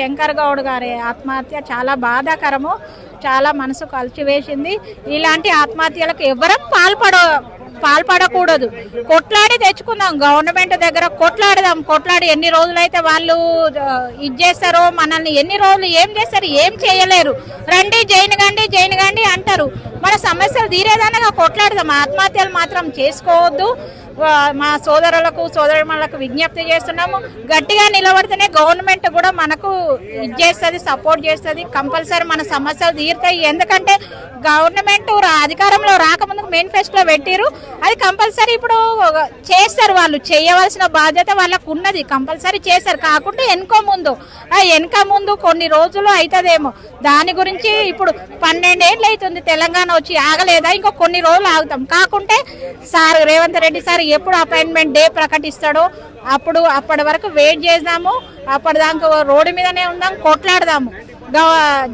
శంకర్ గౌడ్ గారి ఆత్మహత్య చాలా బాధాకరము, చాలా మనసు కలిచివేసింది. ఇలాంటి ఆత్మహత్యలకు ఎవరం పాల్పడకూడదు. కొట్లాడి తెచ్చుకుందాం, గవర్నమెంట్ దగ్గర కొట్లాడి ఎన్ని రోజులైతే వాళ్ళు ఇది చేస్తారో, మనల్ని ఎన్ని రోజులు ఏం చేస్తారు, ఏం చేయలేరు. రండి జైన్ గండి అంటారు. మన సమస్యలు తీరేదానగా కొట్లాడదాం, ఆత్మహత్యలు మాత్రం చేసుకోవద్దు. మా సోదరులకు విజ్ఞప్తి చేస్తున్నాము. గట్టిగా నిలబడితేనే గవర్నమెంట్ కూడా మనకు ఇది చేస్తుంది, సపోర్ట్ చేస్తుంది. కంపల్సరీ మన సమస్యలు తీరుతాయి. ఎందుకంటే గవర్నమెంట్ అధికారంలో రాకముందుకు మేనిఫెస్టోలో పెట్టిరు, అది కంపల్సరీ ఇప్పుడు చేస్తారు. వాళ్ళు చేయవలసిన బాధ్యత వాళ్ళకు ఉన్నది, కంపల్సరీ చేస్తారు. కాకుంటే వెనక ముందు కొన్ని రోజులు అవుతుందేమో. దాని గురించి ఇప్పుడు 12 ఏళ్ళు అవుతుంది తెలంగాణ వచ్చి, ఆగలేదా? ఇంకో కొన్ని రోజులు ఆగుతాం. కాకుంటే సార్ రేవంత్ రెడ్డి సార్ ఎప్పుడు అపాయింట్మెంట్ డే ప్రకటిస్తాడో అప్పటి వరకు వెయిట్ చేద్దాము. అప్పటిదాకా రోడ్డు మీదనే ఉందాం, కొట్లాడదాము.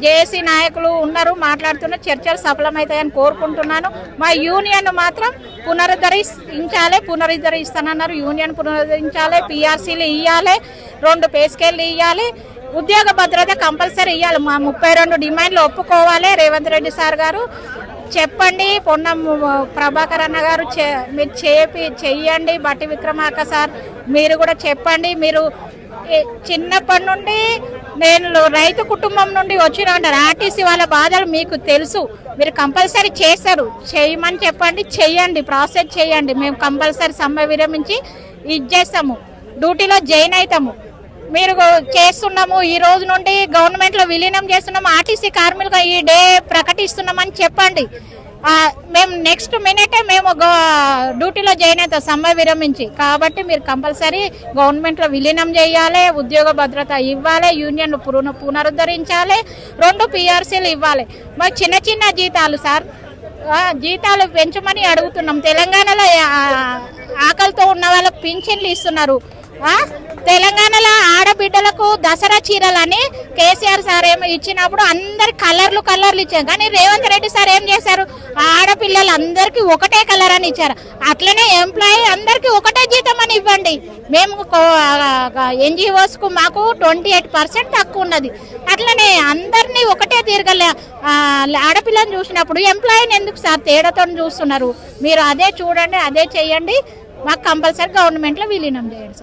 జేఏసీ నాయకులు ఉన్నారు, మాట్లాడుతున్న చర్చలు సఫలమవుతాయని కోరుకుంటున్నాను. మా యూనియన్ మాత్రం పునరుద్ధరిస్తానన్నారు. యూనియన్ పునరుద్ధరించాలి, పిఆర్సీలు ఇవ్వాలి, 2 పే స్కేళ్ళు ఇవ్వాలి, ఉద్యోగ భద్రత కంపల్సరీ ఇవ్వాలి. మా 32 డిమాండ్లు ఒప్పుకోవాలి. రేవంత్ రెడ్డి సార్ గారు చెప్పండి. పొన్నం ప్రభాకర్ అన్న గారు మీరు చెయ్యండి. బట్టి విక్రమార్క సార్ మీరు కూడా చెప్పండి. మీరు చిన్నప్పటి నుండి నేను రైతు కుటుంబం నుండి వచ్చిన ఉంటారు. ఆర్టీసీ వాళ్ళ బాధలు మీకు తెలుసు, మీరు కంపల్సరీ చేస్తారు. చేయమని చెప్పండి, చెయ్యండి, ప్రాసెస్ చేయండి. మేము కంపల్సరీ సమ్మె విరమించి ఇది చేస్తాము, డ్యూటీలో జాయిన్ అవుతాము. మీరు చేస్తున్నాము, ఈ రోజు నుండి గవర్నమెంట్లో విలీనం చేస్తున్నాము, ఆర్టీసీ కార్మికులుగా ఈ డే ప్రకటిస్తున్నామని చెప్పండి. మేము నెక్స్ట్ మినిటే మేము డ్యూటీలో జాయిన్ అవుతాం సమ్మె విరమించి. కాబట్టి మీరు కంపల్సరీ గవర్నమెంట్లో విలీనం చేయాలి, ఉద్యోగ భద్రత ఇవ్వాలి, యూనియన్ పునరుద్ధరించాలి, 2 పిఆర్సీలు ఇవ్వాలి. మాకు చిన్న జీతాలు సార్, జీతాలు పెంచమని అడుగుతున్నాం. తెలంగాణలో ఆకలితో ఉన్న వాళ్ళకు పింఛన్లు ఇస్తున్నారు. తెలంగాణలో ఆడబిడ్డలకు దసరా చీరలని కేసీఆర్ సార్ ఏమో ఇచ్చినప్పుడు అందరి కలర్లు ఇచ్చారు. కానీ రేవంత్ రెడ్డి సార్ ఏం చేశారు, ఆడపిల్లలు అందరికీ ఒకటే కలర్ అని ఇచ్చారు. అట్లనే ఎంప్లాయీ అందరికీ ఒకటే జీతం అని ఇవ్వండి. మేము ఎన్జిఓస్కు మాకు 28% తక్కువ ఉన్నది. అట్లనే అందరినీ ఒకటే తీరగల ఆడపిల్లని చూసినప్పుడు ఎంప్లాయీని ఎందుకు సార్ తేడాతో చూస్తున్నారు? మీరు అదే చూడండి, అదే చేయండి. మాకు కంపల్సరీ గవర్నమెంట్లో విలీనం చేయండి.